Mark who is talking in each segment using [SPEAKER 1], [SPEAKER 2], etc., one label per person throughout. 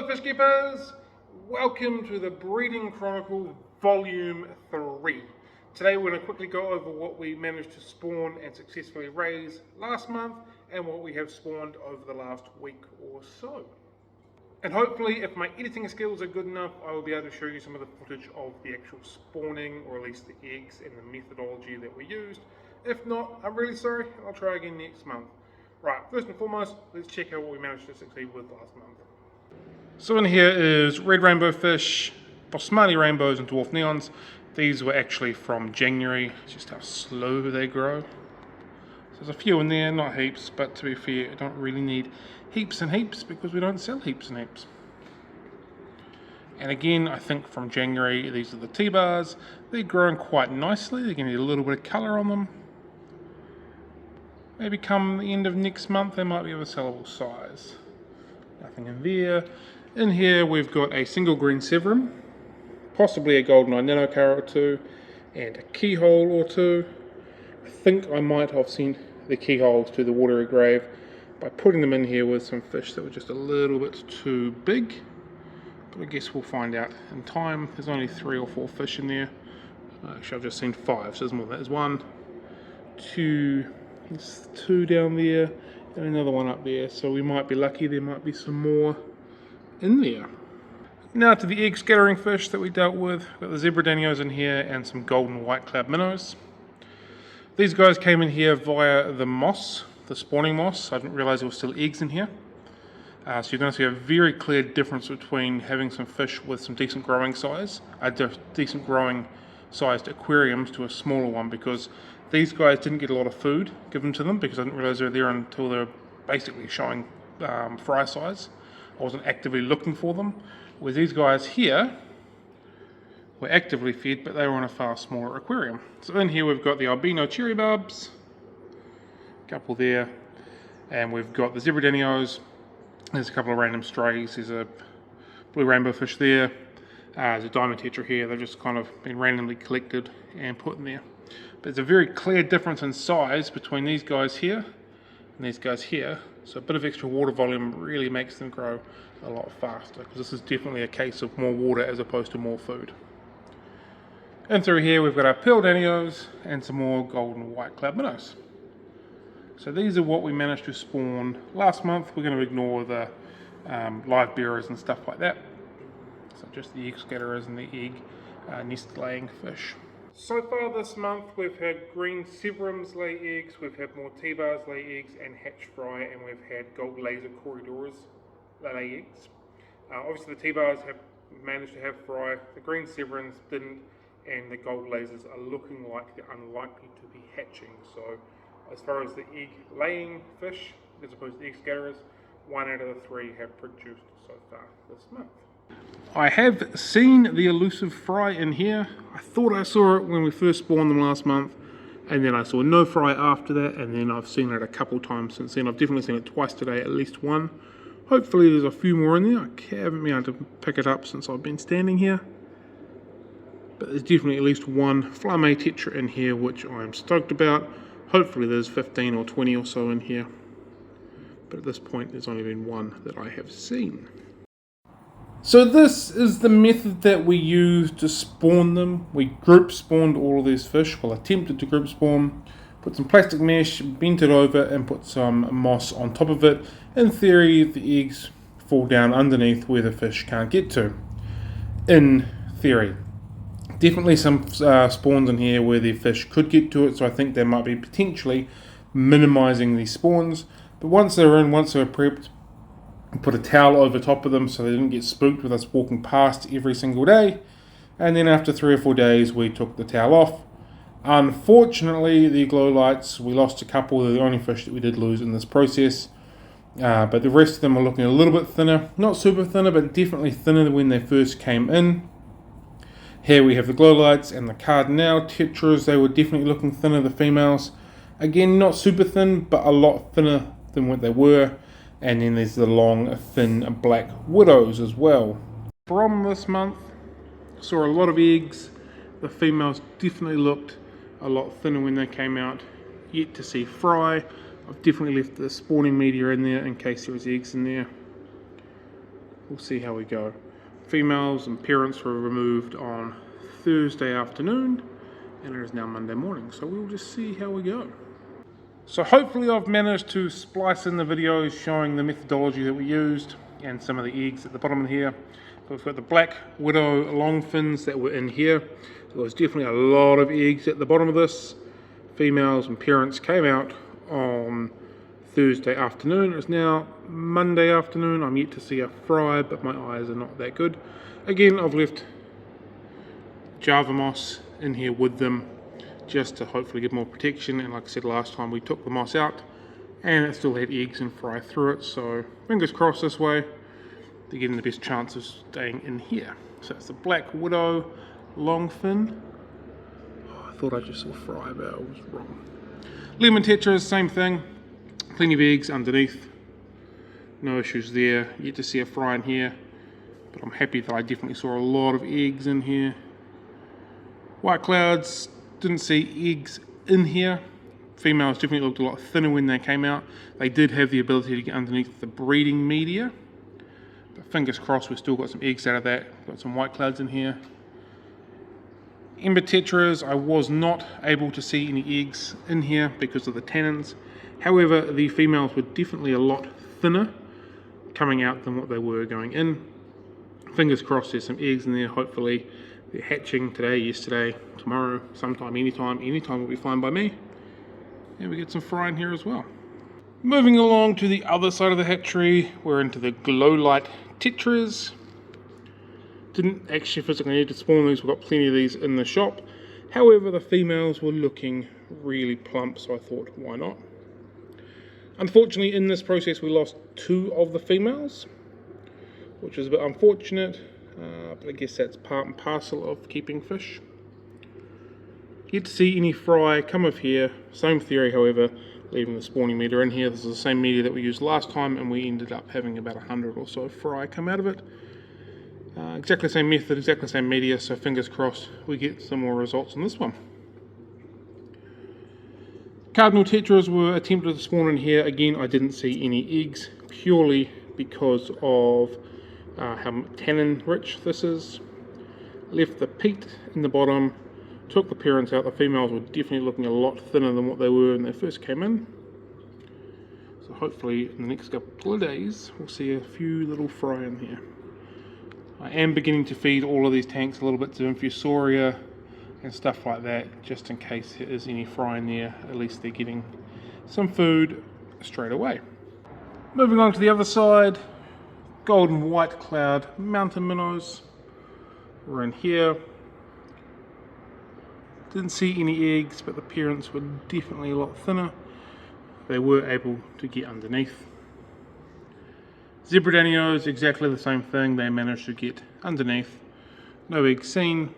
[SPEAKER 1] Hello fish keepers! Welcome to the Breeding Chronicle Volume 3. Today we're going to quickly go over what we managed to spawn and successfully raise last month and what we have spawned over the last week or so. And hopefully if my editing skills are good enough, I will be able to show you some of the footage of the actual spawning, or at least the eggs and the methodology that we used. If not, I'm really sorry, I'll try again next month. Right, first and foremost, let's check out what we managed to succeed with last month. So in here is red rainbow fish, basmati rainbows and dwarf neons. These were actually from January, just how slow they grow. So there's a few in there, not heaps, but to be fair, I don't really need heaps and heaps because we don't sell heaps and heaps. And again, I think from January, these are the T-bars. They're growing quite nicely. They're going to need a little bit of colour on them. Maybe come the end of next month, they might be of a sellable size. Nothing in there. In here we've got a single green severum, possibly a golden eye nanocara or two, and a keyhole or two. I think I might have sent the keyholes to the watery grave by putting them in here with some fish that were just a little bit too big. But I guess we'll find out in time. There's only 3 or 4 fish in there. Actually I've just seen 5, so there's more than that. There's 1, 2, there's 2 down there, and another one up there. So we might be lucky, there might be some more in there. Now to the egg scattering fish that we dealt with. We've got the zebra danios in here and some golden white cloud minnows. These guys came in here via the moss, the spawning moss. I didn't realize there were still eggs in here. So you're going to see a very clear difference between having some fish with some decent growing size, decent growing sized aquariums to a smaller one, because these guys didn't get a lot of food given to them because I didn't realize they were there until they were basically showing fry size. I wasn't actively looking for them. Whereas these guys here were actively fed, but they were in a far smaller aquarium. So in here we've got the albino cherry barbs, a couple there, and we've got the zebra danios. There's a couple of random strays. There's a blue rainbow fish there. There's a diamond tetra here. They've just kind of been randomly collected and put in there. But there's a very clear difference in size between these guys here and these guys here. So a bit of extra water volume really makes them grow a lot faster, because this is definitely a case of more water as opposed to more food. And through here we've got our pearl danios and some more golden white cloud minnows. So these are what we managed to spawn last month. We're going to ignore the live bearers and stuff like that. So just the egg scatterers and the egg nest laying fish. So far this month we've had green severums lay eggs, we've had more T-bars lay eggs and hatch fry, and we've had gold laser corridors lay eggs. Obviously the T-bars have managed to have fry, the green severums didn't, and the gold lasers are looking like they're unlikely to be hatching. So as far as the egg laying fish, as opposed to the egg scatterers, 1 out of the 3 have produced so far this month. I have seen the elusive fry in here. I thought I saw it when we first spawned them last month, and then I saw no fry after that, and then I've seen it a couple times since then. I've definitely seen it twice today, at least 1. Hopefully there's a few more in there. I haven't been able to pick it up since I've been standing here. But there's definitely at least 1 flame tetra in here, which I'm stoked about. Hopefully there's 15 or 20 or so in here. But at this point there's only been 1 that I have seen. So this is the method that we used to spawn them. We group spawned all of these fish, well attempted to group spawn, put some plastic mesh, bent it over and put some moss on top of it. In theory the eggs fall down underneath where the fish can't get to. In theory. Definitely some spawns in here where the fish could get to it, so I think they might be potentially minimizing these spawns. But once they're in, once they're prepped, put a towel over top of them so they didn't get spooked with us walking past every single day. And then after 3 or 4 days we took the towel off. Unfortunately the glow lights, we lost a couple. They're the only fish that we did lose in this process. But the rest of them are looking a little bit thinner. Not super thinner, but definitely thinner than when they first came in. Here we have the glow lights and the cardinal tetras. They were definitely looking thinner, the females. Again, not super thin, but a lot thinner than what they were. And then there's the long, thin black widows as well. From this month, saw a lot of eggs. The females definitely looked a lot thinner when they came out. Yet to see fry. I've definitely left the spawning media in there in case there was eggs in there. we'll see how we go. Females and parents were removed on Thursday afternoon, and it is now Monday morning, so we'll just see how we go. So hopefully I've managed to splice in the videos showing the methodology that we used and some of the eggs at the bottom of here. So we've got the black widow long fins that were in here. There was definitely a lot of eggs at the bottom of this. Females and parents came out on Thursday afternoon. It's now Monday afternoon. I'm yet to see a fry, but my eyes are not that good. Again, I've left Java moss in here with them just to hopefully give more protection, and like I said last time, we took the moss out and it still had eggs and fry through it, so fingers crossed this way they're getting the best chance of staying in here. So it's the black widow long fin. I thought I just saw fry, but I was wrong. Lemon tetras, same thing, plenty of eggs underneath, no issues there. Yet to see a fry in here, but I'm happy that I definitely saw a lot of eggs in here. White clouds, didn't see eggs in here. Females definitely looked a lot thinner when they came out. They did have the ability to get underneath the breeding media, but fingers crossed we've still got some eggs out of that. Got some white clouds in here. Ember tetras, I was not able to see any eggs in here because of the tannins. However, the females were definitely a lot thinner coming out than what they were going in. Fingers crossed there's some eggs in there. Hopefully they're hatching today, yesterday, tomorrow, sometime, anytime will be fine by me. And we get some fry in here as well. Moving along to the other side of the hatchery, we're into the glow light tetras. Didn't actually physically need to spawn these, we've got plenty of these in the shop. However, the females were looking really plump, so I thought, why not? Unfortunately, in this process, we lost 2 of the females, which is a bit unfortunate. But I guess that's part and parcel of keeping fish. Yet to see any fry come of here. Same theory, however, leaving the spawning meter in here. This is the same media that we used last time, and we ended up having about 100 or so fry come out of it. Exactly the same method, exactly the same media, so fingers crossed we get some more results on this one. Cardinal tetras were attempted to spawn in here. Again, I didn't see any eggs, purely because of how tannin rich this is. Left the peat in the bottom, took the parents out. The females were definitely looking a lot thinner than what they were when they first came in. So hopefully in the next couple of days we'll see a few little fry in here. I am beginning to feed all of these tanks a little bit of infusoria and stuff like that, just in case there is any fry in there. At least they're getting some food straight away. Moving on to the other side, golden white cloud mountain minnows. We're in here. Didn't see any eggs, but the parents were definitely a lot thinner. They were able to get underneath. Zebradanios, exactly the same thing. They managed to get underneath. No eggs seen.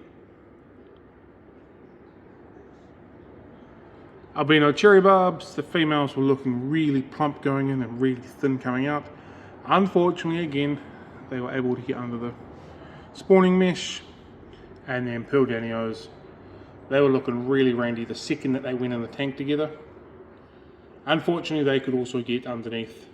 [SPEAKER 1] Albino cherry barbs, the females were looking really plump going in and really thin coming out. Unfortunately, again, they were able to get under the spawning mesh. And then pearl danios, they were looking really randy the second that they went in the tank together. Unfortunately, they could also get underneath.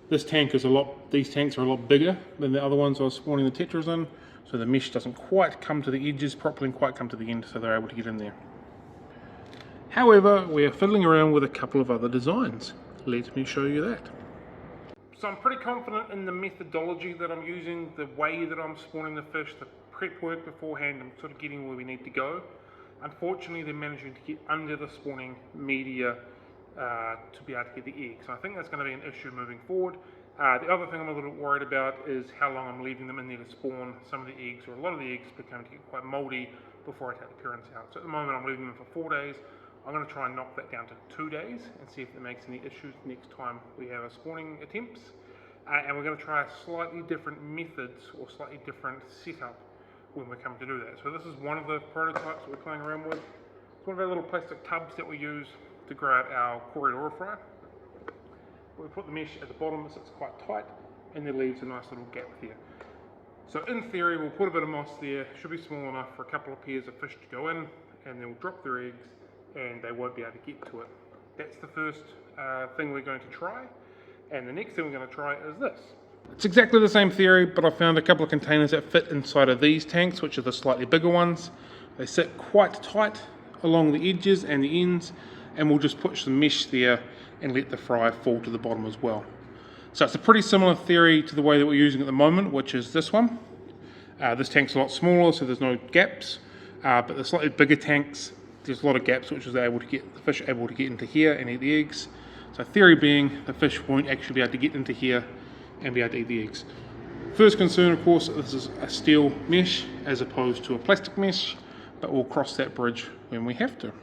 [SPEAKER 1] This tank is these tanks are a lot bigger than the other ones I was spawning the tetras in, so the mesh doesn't quite come to the edges properly and quite come to the end, so they're able to get in there. However, we are fiddling around with a couple of other designs. Let me show you that. So I'm pretty confident in the methodology that I'm using, the way that I'm spawning the fish, the prep work beforehand. I'm sort of getting where we need to go. Unfortunately, they're managing to get under the spawning media to be able to get the eggs. So I think that's going to be an issue moving forward. The other thing I'm a little bit worried about is how long I'm leaving them in there to spawn. Some of the eggs, or a lot of the eggs, become to get quite mouldy before I take the parents out. So at the moment I'm leaving them for 4 days. I'm going to try and knock that down to 2 days and see if it makes any issues next time we have our spawning attempts. And we're going to try slightly different methods or slightly different setup when we come to do that. So this is one of the prototypes that we're playing around with. It's one of our little plastic tubs that we use to grow out our corridor fry. We put the mesh at the bottom so it's quite tight, and it leaves a nice little gap here. So in theory, we'll put a bit of moss there. Should be small enough for a couple of pairs of fish to go in, and they'll drop their eggs and they won't be able to get to it. That's the first thing we're going to try, and the next thing we're going to try is this. It's exactly the same theory, but I found a couple of containers that fit inside of these tanks, which are the slightly bigger ones. They sit quite tight along the edges and the ends, and we'll just put some mesh there and let the fry fall to the bottom as well. So it's a pretty similar theory to the way that we're using at the moment, which is this one. This tank's a lot smaller, so there's no gaps, but the slightly bigger tanks, there's a lot of gaps, which is able to get the fish able to get into here and eat the eggs. So theory being, the fish won't actually be able to get into here and be able to eat the eggs. First concern, of course, this is a steel mesh as opposed to a plastic mesh, but we'll cross that bridge when we have to.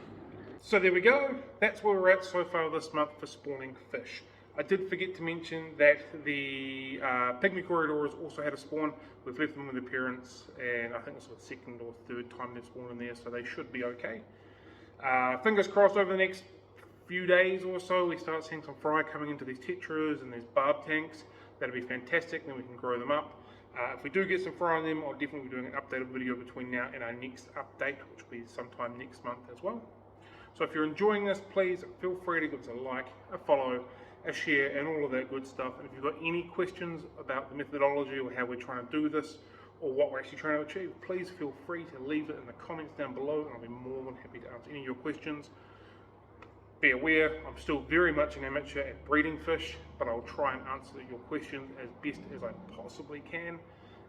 [SPEAKER 1] So there we go, that's where we're at so far this month for spawning fish. I did forget to mention that the pygmy corridors also had a spawn. We've left them with appearance, and I think this was the second or third time they've spawned in there, so they should be okay. Fingers crossed over the next few days or so we start seeing some fry coming into these tetras and these barb tanks. That'll be fantastic, then we can grow them up. If we do get some fry on them, I'll definitely be doing an updated video between now and our next update, which will be sometime next month as well. So if you're enjoying this, please feel free to give us a like, a follow, a share, and all of that good stuff. And if you've got any questions about the methodology or how we're trying to do this, or what we're actually trying to achieve, please feel free to leave it in the comments down below, and I'll be more than happy to answer any of your questions. Be aware, I'm still very much an amateur at breeding fish, but I'll try and answer your questions as best as I possibly can.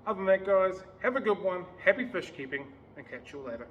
[SPEAKER 1] Other than that, guys, have a good one, happy fish keeping, and catch you later.